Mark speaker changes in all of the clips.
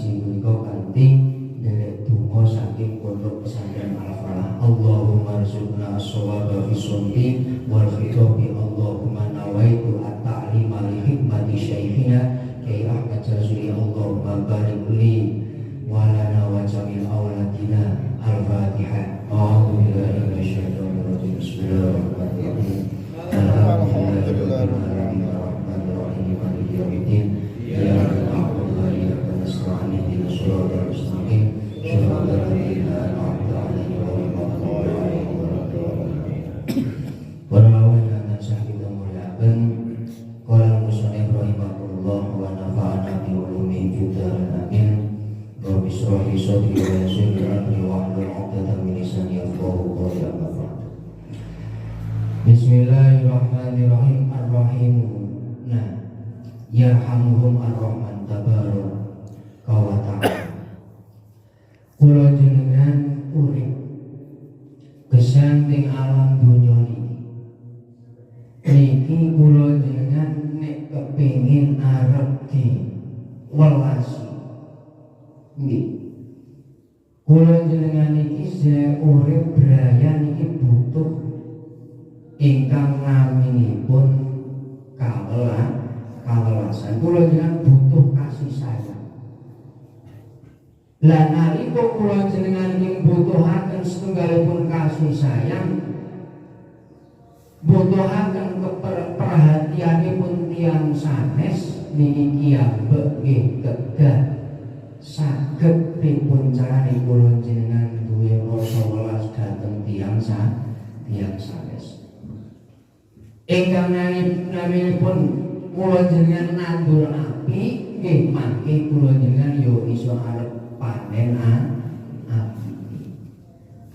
Speaker 1: siji punika kanthi nderek donga saking pondok pesantren Al-Falah. Allahumma rzuqna as-shawaba fi sunni wal khitabi. Allahumma nawaitu at-ta'lima li hikmati syaikhina Kyai Ahmad Jazuli. Allahumma barik li wa lana wa jamil auladina. Al-Fatihah. A'udzu billahi minasyaitonir rajim. Bismillahirrahmanirrahim. Alhamdulillahirabbil alamin maliki yaumiddin. Iyyaka na'budu wa iyyaka nasta'in ihdinas siratal mustaqim siratal ladzina an'amta 'alaihim ghairil maghdubi 'alaihim waladdallin. Para ulama sahidah muliakan qala musannif rahimahullah wa nafa'ana bi ulumi fid-dharain amin. Rabbi shrah li sadri wa yassir li amri wahlul 'uqdatam min lisani yafqahu qawli. Amma ba'd. Bismillahirrahmanirrahim. Ar-Rahimuna yarhamuhum ar-Rahman tabaraka wa ta'ala. Kula jenengan urip gesang ing alam donya niki kula jenengan nek kepengin arep diwelasi nggih, kula jenengan iki se urip braya niki butuh ingkang naminipun kawelasan. Kula jenengan butuh kasih sayang. Lah nalika kula jenengan iki butuhaken setunggalipun kasih sayang, butuhaken perhatianipun tiyang sanes niki kiambek nggih kedah saged pripun carane kula jenengan duwe rasa welas dhateng tiyang sanes. Ingkang naminipun kula jenengan nandur api nggih mangke kula jenengan yo iso arep panen api.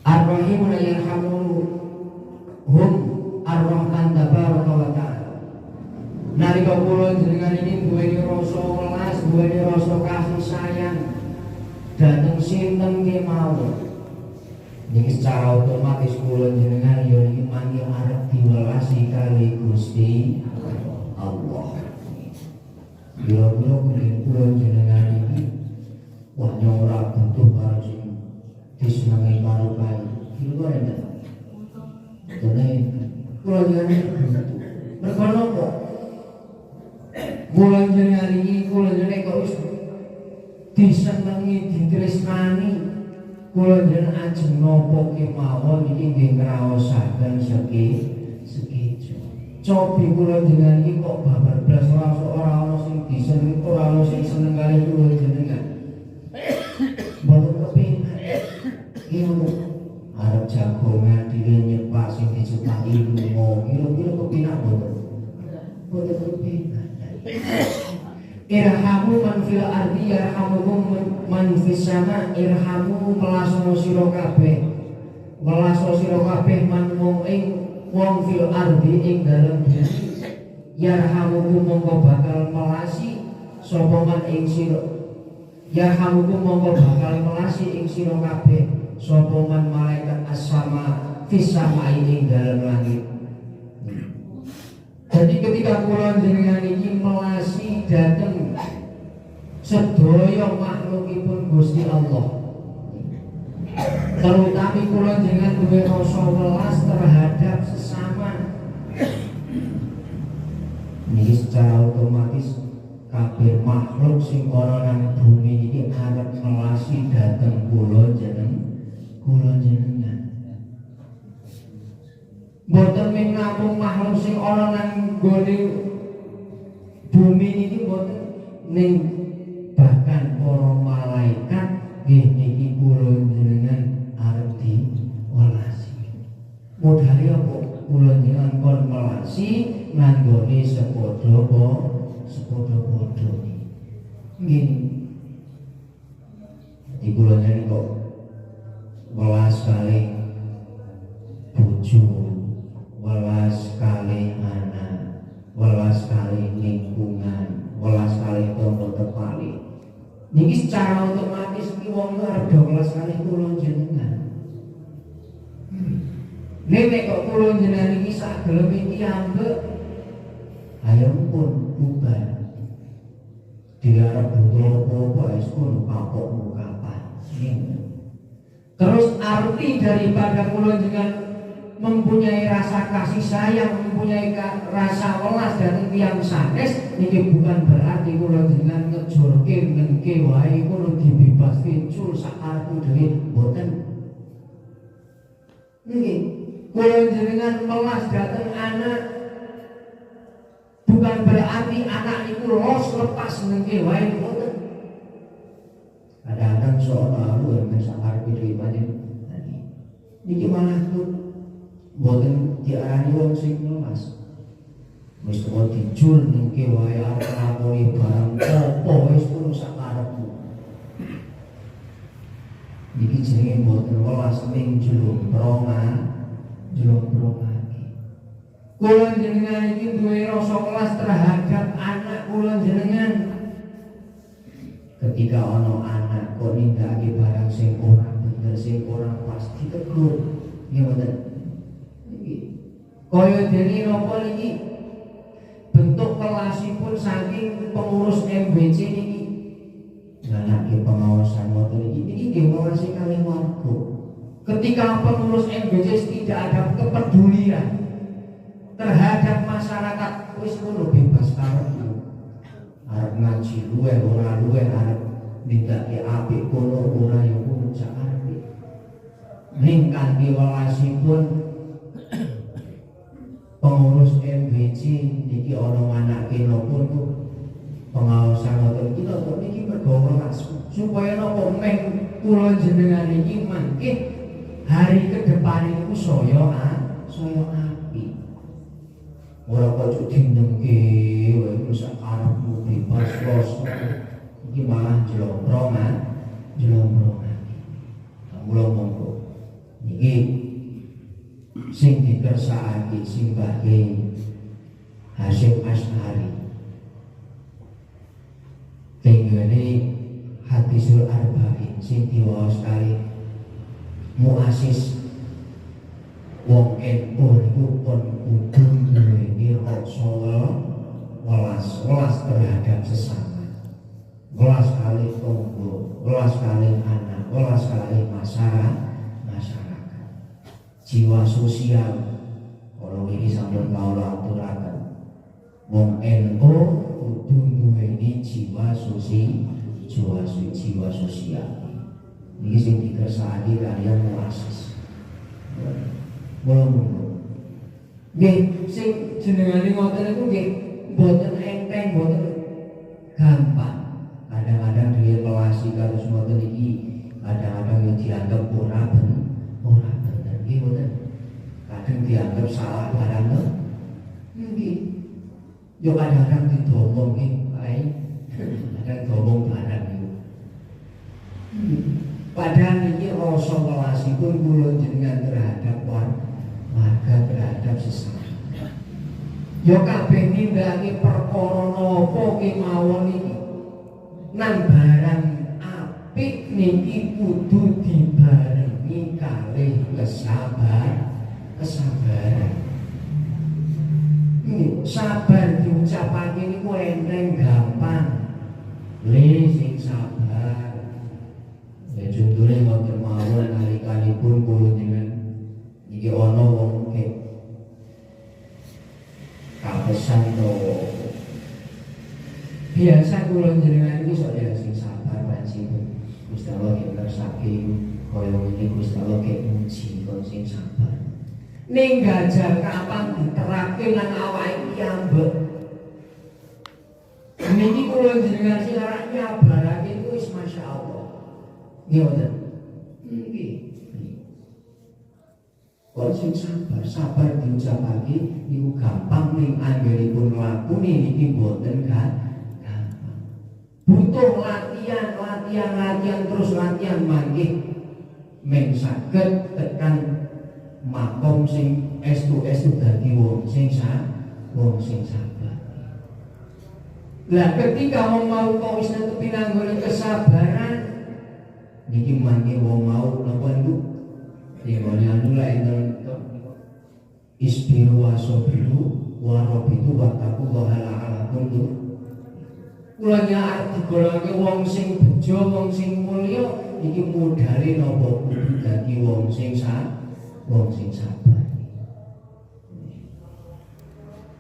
Speaker 1: Ar-Rahim yarhamuhum ar-Rahman tabaraka wa ta'ala. Nalika kula jenengan ini duweni rasa welas, duweni rasa kasih sayang dhateng sinten kemawon, niki secara otomatis kula jenengan yo iki mangke arep diwelasi kali Gusti Allah. Kira-kira kula jenengan iki wah ora butuh karo sing disenengi karo kae. Kira-kira enten. Dene kula jenengan mergo napa? Kula jenengan iki kula jenengan kok wis disenengi, ditresnani. Kula jenengan ajeng napa kemawon iki nggih ngraosaken sekejo. Cobi kula jenengan iki kok babar blas ora ana sing disenengi, ora ana sing seneng kali kula jenengan. Mboten kepengin. Iki arep jagongan dhewe nyepak sing dicupaki lunga. Kira-kira kepinak mboten? Mboten kepengin. Irhamu man fil ardi yarhamukum man fis sama. Irhamu melaso sira kabeh. Melaso sira kabeh man wong ing wong fil ardi ing dalem bumi. Yarhamukum mongko bakal melasi sapa man ing sira. Yarhamukum mongko bakal melasi ing sira kabeh sapa man malaikat as-sama fis sama ing dalem langit. Jadi ketika kula jenengan iki melasi dhateng sedaya makhlukipun Gusti Allah, terutama kula jenengan duwe rasa welas terhadap sesama, niki secara otomatis kabeh makhluk sing ana nang bumi iki arep melasi dhateng kula jenengan. Mboten mung namung makhluk sing ana nang nggone bumi niki mboten ning bahkan para malaikat nggih niki kula jenengan arep diwelasi. Modale apa? Kula jenengan kon melasi nanggone sepadha-padha nggih. Iki kula jenengan kok welas kalih bojo, welas kali anak, welas kali lingkungan, welas kali tangga tepali. Niki secara otomatis iki wong arep welas kali kula jenengan. Nek kok kula jenengan iki sak gelem iki ambek, ayo pun bubar. diarep butuh apa-apa wis kono kapokmu kapan. Terus arti daripada kula dengan mempunyai rasa kasih sayang, mempunyai rasa welas dan tiyang sanes niki bukan berarti kula dengan ngejorke ngengke wae kula dibebas vincul sakarepku dhewe mboten. Niki kula jenengan melas dhateng anak bukan berarti anak niku los lepas ngengke wae mboten. Kadang-kadang soal lalu yang sakarepku dhewe pancen niki malah boten diarani wong sing melas. Wis kok dijul nengke wae arep nglakoni barang apa wis kudu sakarepmu. Iki jenenge boten welas ning jlumprongan. Kula jenengan iki duwe rasa welas terhadap anak kula jenengan. Ketika ana anak kok nindakake barang sing ora bener, sing ora pas ditegur, nggih mboten. Kaya dene napa niki bentuk kelasipun saking pengurus MBC niki nganake pengawasan motor niki nggih ngawasi kalih warga. Ketika pengurus MBC tidak ada kepedulian terhadap masyarakat wis ngono bebas karepmu. Arep ngaji luwih ora luwih arep nindakake apik kono ora ya kono sakarepe. Ning kanthi welasipun pengurus MBC niki ana manake napa niku pengawasan ngoten iki kok niki mergo welas supaya napa meh kula jenengan iki mangke hari ke depan niku saya apik. Ora kok dindengke wae iku sakarepmu bebas los. Iki malah jlombrong. Mula monggo niki sing dikersakake simbahke Hasyim Asy'ari tenggene Hadisul Arba'in sing diwaos kali muasis wong NU niku pun kudu duweni rasa welas terhadap sesama, welas kali tangga, welas kali anak, welas kali masyarakat. Jiwa sosial kalau ini sampun kawula aturaken wong NU kudu duweni jiwa sosial. Niki sing dikersakake kaliyan muasis. Mula-mula nggih sing jenengane ngoten niku nggih mboten enteng, mboten gampang. Kadang-kadang dhewe relasi karo semoten iki kadang-kadang yo dianggap ora bener. Kadang dianggap salah barang nggih. Yo kadang-kadang didomong nggih, bae. Kadang domong barang niku. Padahal iki rasa welasipun kula jenengan terhadap warga, terhadap sesama. Yo kabeh nindakake perkara napa kemawon iki. Nang barang apik niki kudu dibarengi kalih kesabaran. Sabar diucapake niku enteng gampang. Sing sabar. Ya contohnya ngoten mawon nalikanipun kula jenengan iki ana wong kapesan to. Biasa kula jenengan iki sok ya sing sabar panjenengan. Gusti Allah kersake kaya ngene Gusti Allah muji kon sing sabar. Ning gajah kapan diterapke nang awake iki ambek. Niki kula jenengan sing arep nyabarake iku wis masyaallah. Nggih wonten. Nggih. Kok sing sabar diucapake niku gampang ning anggenipun nglakune niki mboten gampang. Butuh latihan terus latihan mangke men saged tekan makom sing estu dadi wong sing sabar. Lah ketika wong mau kok wis netepi nanggone kesabaran niki mangke wong mau napa niku dingone anu lek enten isbiru wa sabiru wa rabitu wa taqullaha la'alakum Kula nyar digolongke wong sing bejo, wong sing mulya iki modale napa kudu dadi wong sing sabar.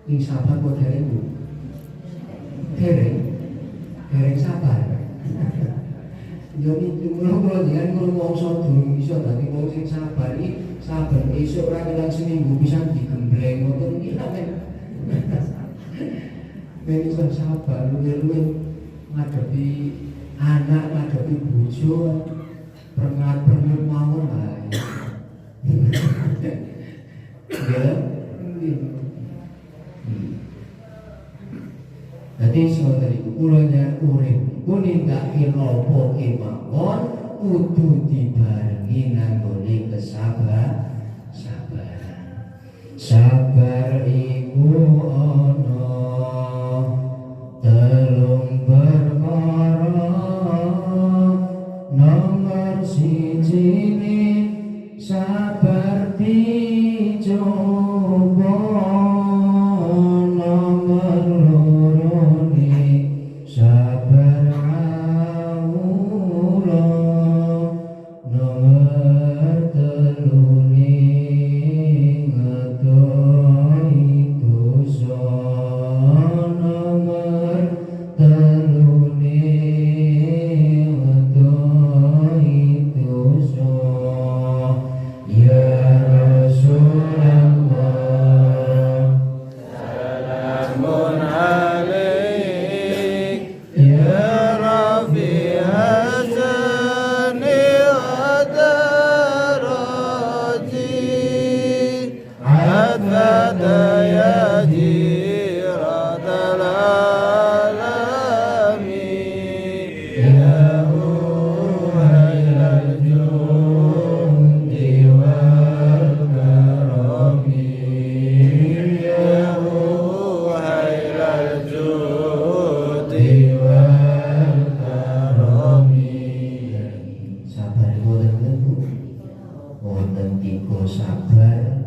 Speaker 1: Sing sabar kok dereng sabar. Yo iki kula jenengan rumangsa durung iso dadi wong sing sabar iki saben esuk ora kelang seminggu pisan digembleng ngoten iki sampe. Ben iso sabar luwih ngadepi anak, ngadepi bojo, perngat-perngat mawon ae. Ya. Dadi saudara iku kula nyen urip ku nindakake napa kemawon kudu dibarengi nganggone kesabaran. Sabar iku ana telung perkara, nomor sijine sabar dicoba, nomor lorone sabar awula, nomor telune ngedohi dosa, nomor telune ngedohi dosa. Ya Rasulullah,
Speaker 2: salamun alaik ya Rafi hasani wa daraji hatta ya jiratal alamin ya uhailal jundi wal karami ya uhailal jundi wal karami.
Speaker 1: sabar wonten Bu, wonten tiga sabar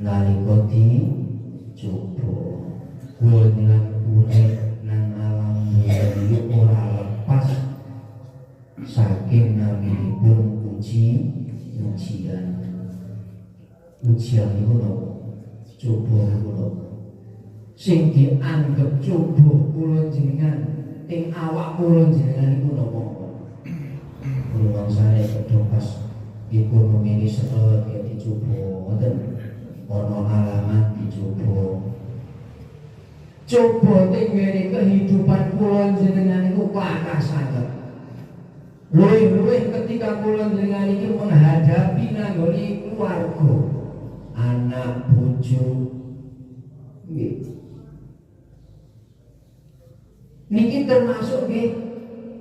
Speaker 1: nalika dicoba. Kula nilang urip nang alam iki ora lepas saking naminipun ujian. Ujian niku napa? Coba niku napa? Sing dianggep coba kula jenengan ing awak kula jenengan niku napa? Kula sare kedho pas ekonomi ini seret ya dicoba ngoten. Ana alamat dicoba. Coba teng ngene kehidupan kula jenengan niku kathah sanget. Luwih-luwih ketika kula jenengan iki menghadapi nanggone keluarga, anak bojo. Nggih. Niki termasuk nggih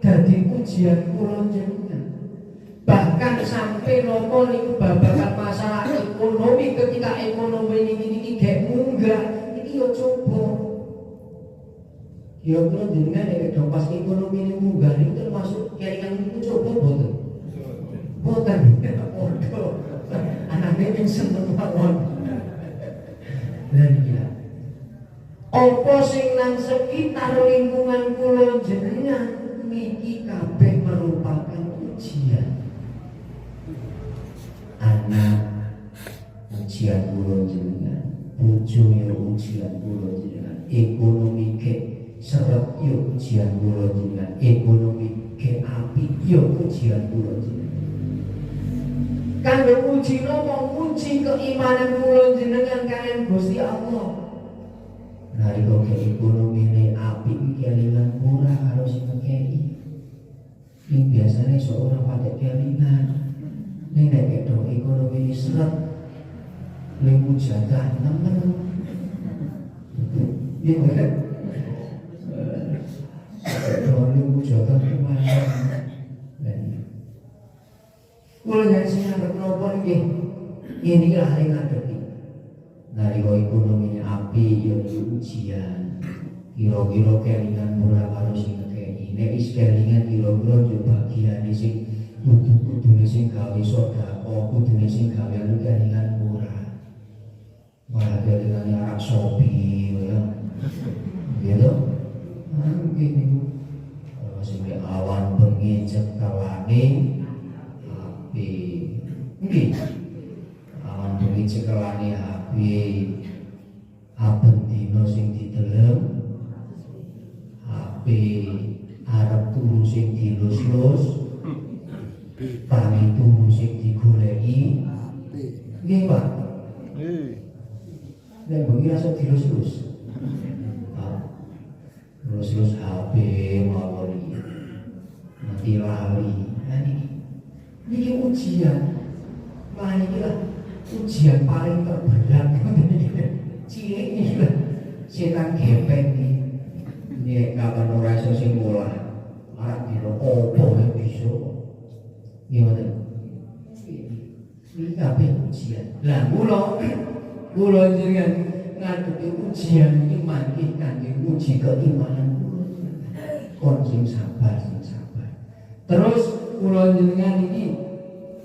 Speaker 1: dadi ujian kula jenengan. Bahkan sampai nopo niku babagan masalah ekonomi, ketika ekonomi niki gek munggah, iki yo coba. Ya kula jenengan nek pas ekonomi niku munggah niku termasuk kelingan niku coba boten. Boten. Podo. Anake ping seneng mawon. Lah iki. Apa sing nang sekitar lingkungan kula jenengan niki kabeh merupakan ujian. Anak ujian kula jenengan, bojo yo ujian kula jenengan, ekonomi ke seret yo ujian kula jenengan, ekonomi ke apik yo ujian kula jenengan. Kanggo uji napa? Uji keimanan kula jenengan kaliyan Gusti Allah. Nalika ke ekonomi ne apik iki kelingan ora karo sing ngekeki. Ing biasane seorang patek kelingan. Nek ketok ekonomi ini seret lemu jadah nemen. Iya kan? Lemu jadah kemana? Kula yen sing ngarep napa nggih? Ini lah sing ngadepi. Nalika ekonomi api yo ujian. Kira-kira kelingan ora karo sing ngekeki. Nek is kelingan kira-kira yo bagiane sing kudune sing gawe sedekah, kudune sing gawe anu kelingan ora. Malah kelingan arak sopi ya. Gitu. sekelane HP aben dina sing dideleng HP arep turu sing dilus-lus tangi turu sing digoleki nggih Pak nek bengi rasa dilus-lus lus-lus HP mawon nanti lali ini ujian nah inilah ujian paling terberat cilik ini lah setan gepeng ini kapan ora iso sing mulai arep dino opo yang bisa gimana ini kabeh ujian lah kula jenengan ngadepi ujian iki mangke kangge uji keimanan kula kon sing sabar terus kula jenengan iki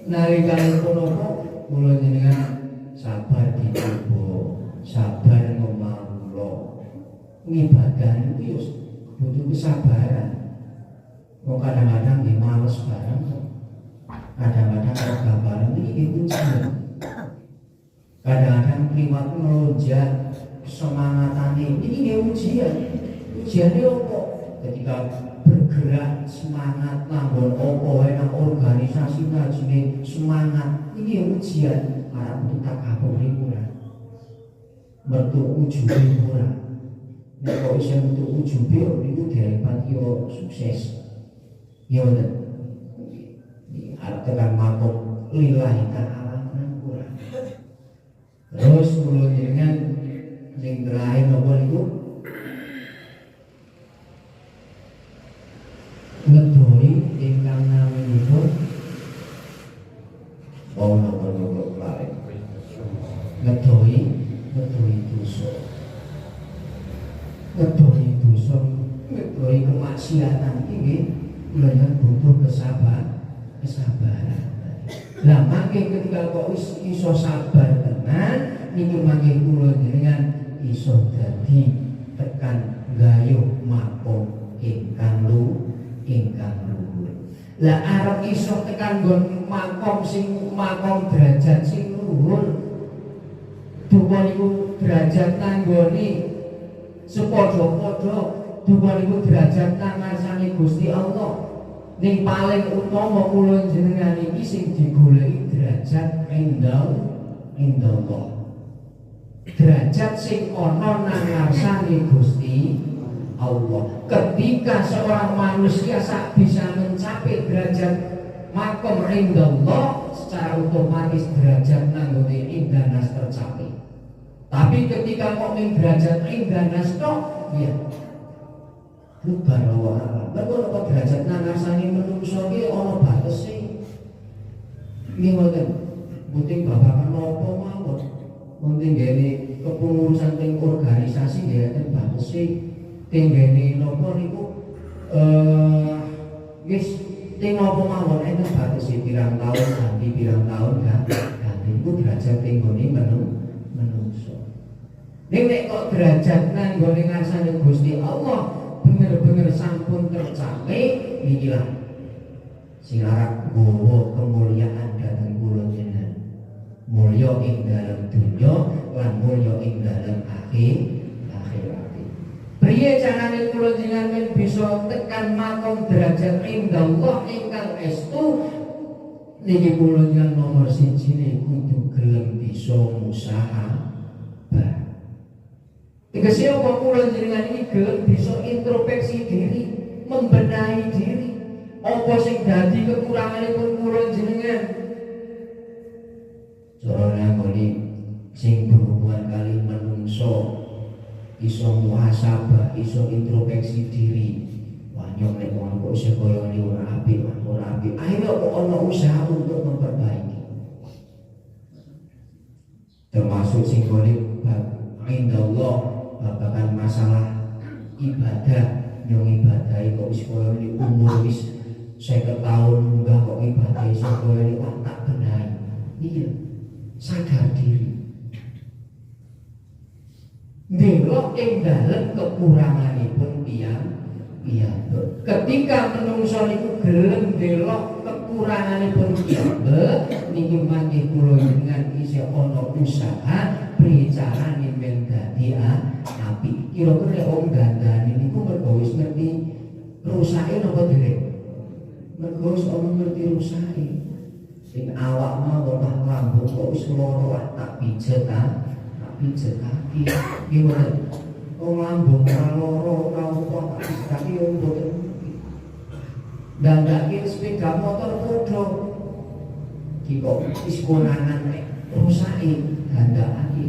Speaker 1: nalikane punapa kula jenengan sabar dicoba sabar ngomong ngibadah itu ya butuh kesabaran kok kadang-kadang nggih males bareng kadang-kadang ora bareng iki ujian kadang-kadang kliwat melonjak semangatane ini nggih ujiane opo ketika bergerak semangat nanggon opo enak organisasi najine semangat ini ujian arep butuh takabur ora metu ujube ora nek kok iso metu ujube niku diarepati yo sukses ya bener iki arep tekan makom lillahi ta'ala ora terus kula jenengan sing terakhir napa niku ngedoi ingkang naminipun napa lain ngedoi dosa ngedoi kemaksiatan iki kula butuh kesabaran lah mangke ketika kok iso sabar tenan niki mangke kula jenengan iso dadi tekan gayuh makom ingkang luhur. Lah arep iso tekan nggon makom derajat sing luhur. Duka niku derajat nanggone sepadha-padha, duka niku derajat nang ngarsane Gusti Allah. Ning paling utama kula jenengan iki sing digoleki derajat indallah. Derajat sing ana nang ngarsane Gusti Allah. Ketika seorang manusia bisa mencapai derajat makom indallah, secara otomatis derajat nanggone indanas tercapai. Tapi ketika mukmin derajat indanas tok, ya bubar wae. Lha kok derajat nang ngarsane menungso iki ana batese. Nggih mboten. Penting babakan napa mawon. Penting ngene kepengurusan teng organisasi nggih enten batese. Tinggene napa niku wis ting napa mawon enten batese pirang tahun ganti pirang tahun ganti iku derajat tinggone menungso. Ning nek kok derajat nang nggone ngarsane Gusti Allah bener-bener sampun tercapai nikilah sing arep nggawa kemuliaan dhateng kula jenengan. Mulya ing dalem dunya lan mulya ing dalem akhirat. Priye carane kula jenengan bisa tekan makom derajat indallah ingkang estu niki kula jenengan nomor 1 kudu gelem bisa musahabah. Tegese apa kula jenengan iki gelem bisa introspeksi diri, membenahi diri. Apa sing dadi kekuranganipun kula jenengan? Carane ngene sing berhubungan kali menungso iso muhasabah, iso introspeksi diri. Wah nyok nek wong kok isih kaya ngene ora apik. Ayo kok ana usaha untuk memperbaiki. Termasuk sing golek indallah babakan masalah ibadah yang ibadah kok wis koyo iki umur wis 50 tahun munggah kok ibadah iso koyo iki tak benahi. Iki sadar diri. Delok ing dalem kekuranganipun piyambak. Ketika menungso niku gelem delok kekuranganipun piyambak niki mangke kula jenengan isih ana usaha pricarane men dadi apik. Kira-kira wong dandani niku mergo wis ngerti rusake napa dereng? Mergo wis ana ngerti rusake. Sing awak mau ora lambung kok wis lara tak pijet kaki. Gimana? Wong lambung ora lara ora apa tak pijet kaki yo mboten. Dandake sepeda motor padha. Iki kok wis konangan nek rusake dandake.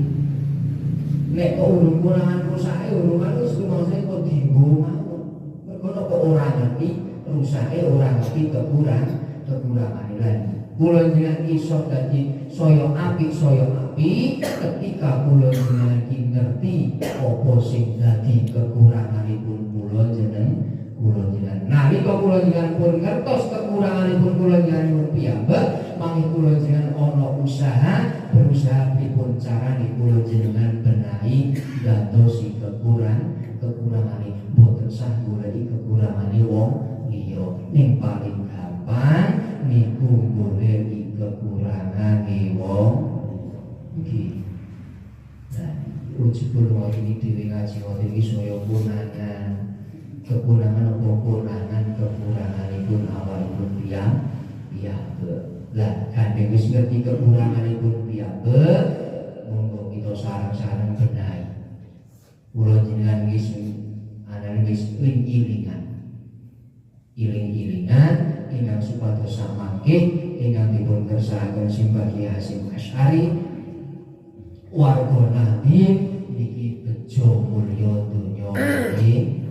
Speaker 1: Nek kok urung konangan rusake urungan wis rumase kok dienggo mawon. Mergo kok ora ngerti rusake ora ngerti kekurangane lan. Kula jenengan iso dadi saya apik ketika kula jenengan ngerti apa sing dadi kekuranganipun kula jenengan. Nalika kula jenengan pun ngertos kekuranganipun kula jenengan piyambak, mangke kula jenengan ana berusaha pripun carane kula jenengan benahi gantosi kekurangane boten sah goleki kekurangane wong liya. Ning paling gampang niku goleki kekurangane wong nggih. Nah, ujipun wae iki dhewe ngaji wae iki saya punangan kekurangan kekuranganipun awakipun piyambak. Lah kadang wis ngerti kekuranganipun piyambak, monggo kita sareng-sareng benahi. Kula jenengan wis ana wis iling-ilingan ingkang supados samangke ingkang dipun kersakaken Simbah Kyai Hasyim Asy'ari warga Nabi niki bejo mulya donya iki.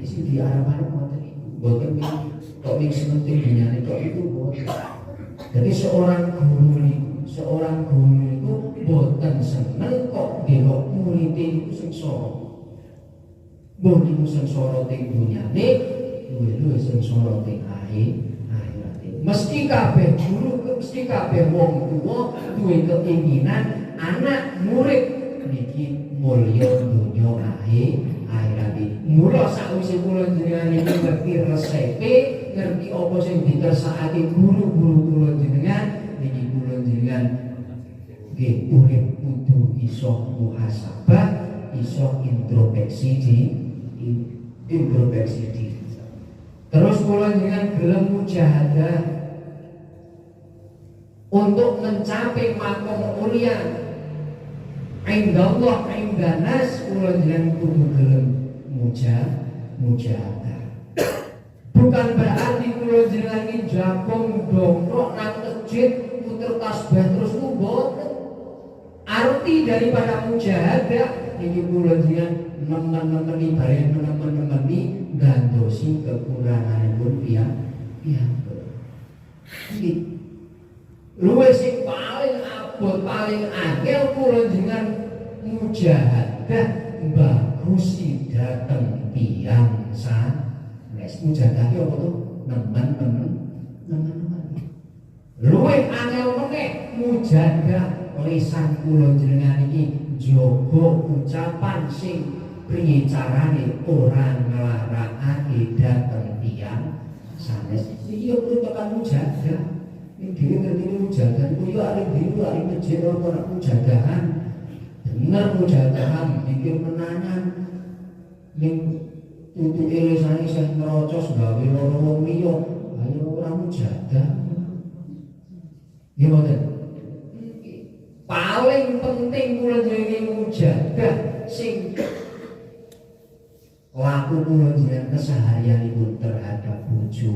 Speaker 1: Isi diarep-arep ngoten niku. Mboten tok ning sementing dunyane tok itu mboten. Jadi seorang guru niku mboten seneng kok delok murid niku sengsara. Mbok niku sengsara teng dunyane, luwih sengsara teng akhirate. Mesti kabeh guru, mesti kabeh wong tuwa duwe keinginan anak murid niki mulya donya akhirate. Mula sakwise kula jenengan iki ngerti resepe, ngerti apa sing dikersakake guru-guru kula jenengan, niki kula jenengan nggih urip kudu iso muhasabah, iso introspeksi diri. Terus kula jenengan gelem mujahadah untuk mencapai makom mulia indallah indanas. Kula jenengan kudu gelem mujahadah. Bukan berarti kula jenengan iki jagong dongkrok nang masjid puter tasbih terus mboten. Arti daripada mujahadah iki kula jenengan nemen-nemeni bareng nemen-nemeni gandosi kekuranganipun piyambak. Iki luwih sing paling abot paling akeh kula jenengan mujahadah bagusi dateng tiyang sanes. Mujahadah ki apa to? Nemen-nemen. Luwih angel meneh mujahadah lisan kula jenengan iki njaga ucapan sing priye carane ora nglarakake dateng tiyang sanes. Iki yo merupakan mujahadah. Ning dhewe ngerti mujahadah iku yo arep dhewe arep masjid ora mujadahan. Bener mujadahan mikir menanan ning tutuke lisane sing ngrocos gawe loro wong liya. Ayo ora mujadah. Nggih mboten. Paling penting kula jenenge mujadah sing laku kula jenengan keseharianipun terhadap bojo,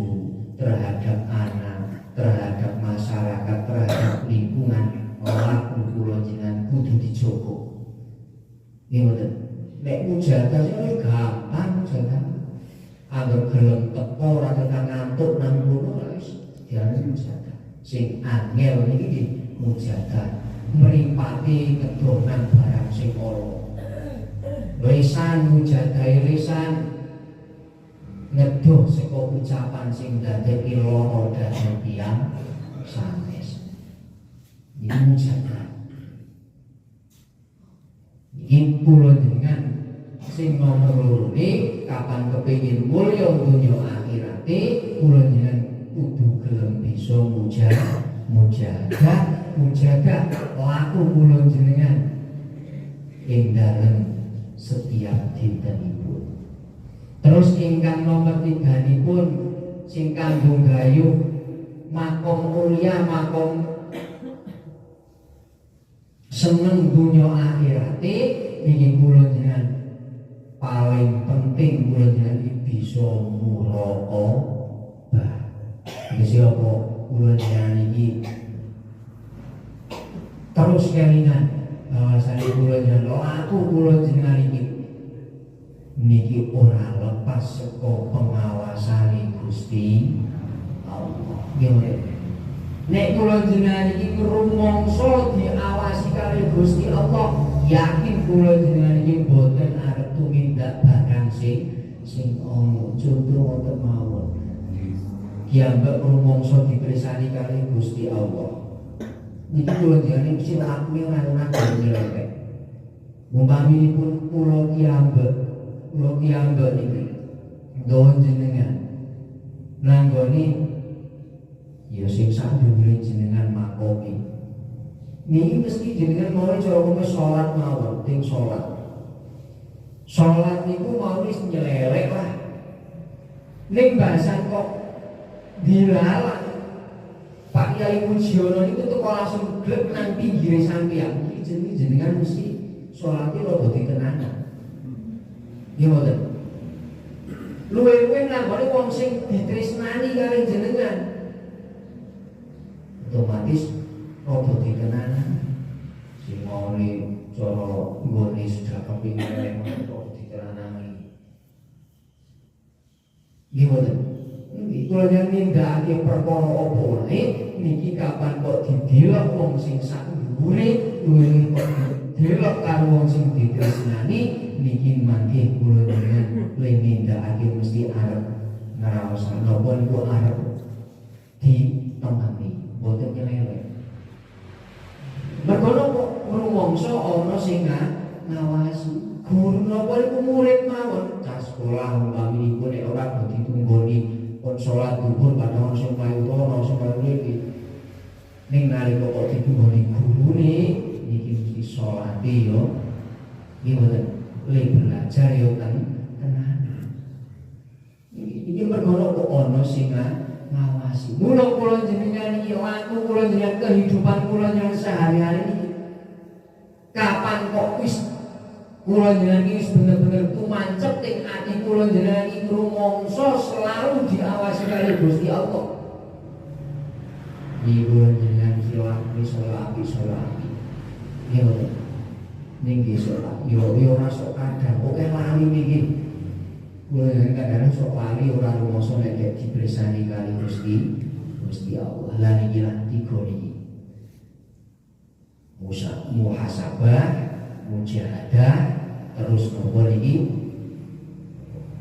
Speaker 1: terhadap anak, terhadap masyarakat, terhadap lingkungan, laku kula jenengan kudu dijogo. Nggih mboten. Nek mujadah iki gampang mujadah. Angger gelem teko ora tekan ngantuk nang ngono wis diarani mujadah. Sing angel niki mujadah mripate kedonan barang sing ala. Lisan mujadah lisan ngedoh saka ucapan sing dadeki lara dhateng tiyang sanes. Iki mujadah. Iki kula jenengan sing nomor loro kapan kepengin mulya donya akhirate kula jenengan kudu gelem bisa mujadah laku kula jenengan ing dalem setiap dintenipun. Terus ingkang nomor 3-nipun sing kanggo gayuh makom mulia, makom seneng dunya akhirate niki kula jenengan paling penting kula jenengan bisa muraqabah. Iki apa kula jenengan iki terus kelingan bahwasane kula jenengan aku kula jenengan iki niki ora lepas saka pengawasane Gusti Allah. Nggih. Nek kula jenengan iki rumangsa diawasi kali Gusti Allah, yakin kula jenengan iki boten arep tumindak barang sing ono. Contoh wonten mawon. Kiambak rumangsa dipirsani kali Gusti Allah. Niki kula jenengan mesti lakune ora nyelek. Umpaminipun kula kiambak niki nggawa jenengan nanggone ya sing sadurunge jenengan makomi niki mesti jenengan mau cara ngomong salat mawon ting salat niku mau wis nyelelek lah ning bahasan kok dilalah Pak Kyai Mujiono niku teko langsung gleb nang pinggire sampeyan iki jenengan mesti salate rada dikenanan. Nggih mboten. Luwe-luwe nanggone wong sing ditresnani kali jenengan. Otomatis rada dikenanan. Sing ngene cara nggone sudah kepingin rada dikenanan. Nggih mboten. Kula yen nindakake perkara apa wae niki kapan kok didelok wong sing sak dhuwure luwih kok didelok karo wong sing ditresnani niki mangke kula jenengan le nindakake mesti arep ngraosaken napa niku arep ditemani boten nyelelek. Mergo napa rumangsa ana sing ngawasi guru napa niku murid mawon cah sekolah umpamipun nek ora ditunggoni pun sholat duhur padahal sing payu tono sing payu iki ning nalika kok ditunggoni gurune niki mesti sholate yo nggih mboten le belajar yo tenan iki mergo kok ana sing ngawasi mula kula jenengan iki laku kula jenengan kehidupan kula yang sehari-hari iki kapan kok wis kula jenengan iki bener-bener tumancep ing ati kula jenengan iki rumangsa selalu diawasi kali Gusti Allah. Iki kula jenengan salat. Nggih mboten. Niki salat yo ora sok kadang pokoke lali niki. Kula jenengan kadang sok lali ora rumangsa nek dipirsani kali Gusti Allah. Lah niki lah tiga niki. Muhasabah, mujahadah, terus nopo niki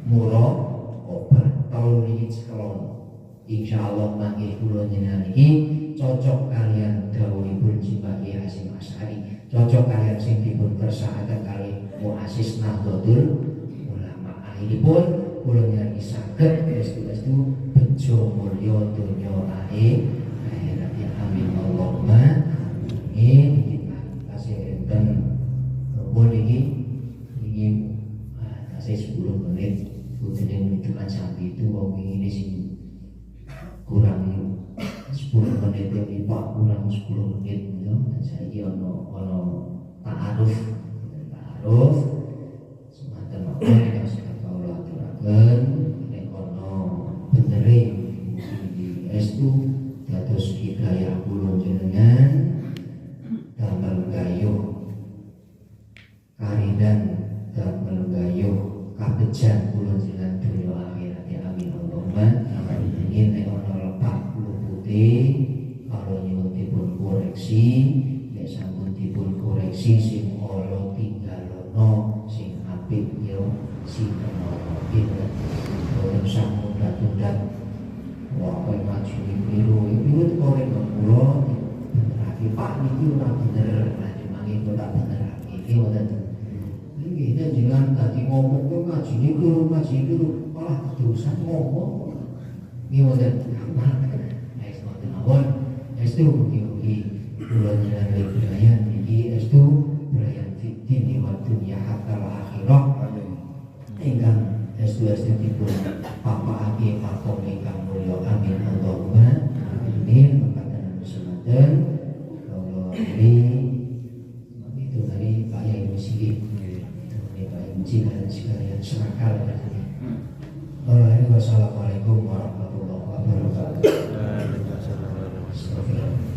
Speaker 1: muraqabah. Kalau niki celon insyaallah mangke kula jenengan iki cocok kalian dawuhipun Mbah Hasyim Asy'ari, cocok kalian sing dipun kersakaken kali muassis Nahdlatul Ulama. Akhiripun kula jenengan iki saged estu bejo mulya donya akhirat ya amin Allahumma amin. Kasih enten nopo niki kasih 10 menit kemudian menunjukkan sampai itu wong ini sih kurang 10 menit ini Pak kurang 10 menit ya dan saya ini ono ta'aruf semacam apa yang sudah kau aturaken nek ono benere di estu dados hidayah kula jenengan damel gayuh karidan damel gayuh kabejan kula jenengan donya akhirat ya amin Allahumma amin. Ingin nek ana lepak putih kalau nyuwun dipun koreksi nek sampun dipun koreksi sing ala tinggalono sing apik yo sinten pinten boten sampun datang wah kowe maju biru kore kula benerake Pak niki ora bener nanti mangke kula benerake iki wonten ini jangan tadi ngomong kok ngaji kuru malah keterusan ngomong Ini wonten es wonten awon estu mugi-mugi kula nyinawi budaya niki estu budaya fitin wa dunya hatta akhirah. Ingkang estu dipun papaake pakom ingkang mulya amin Allahumma amin. Mekaten semanten kula ini itu dari Pak Yai Musiki ini Pak Yai Musiki dan sekalian serakal ini. Wassalamualaikum warahmatullahi wabarakatuh. Astagfirullah.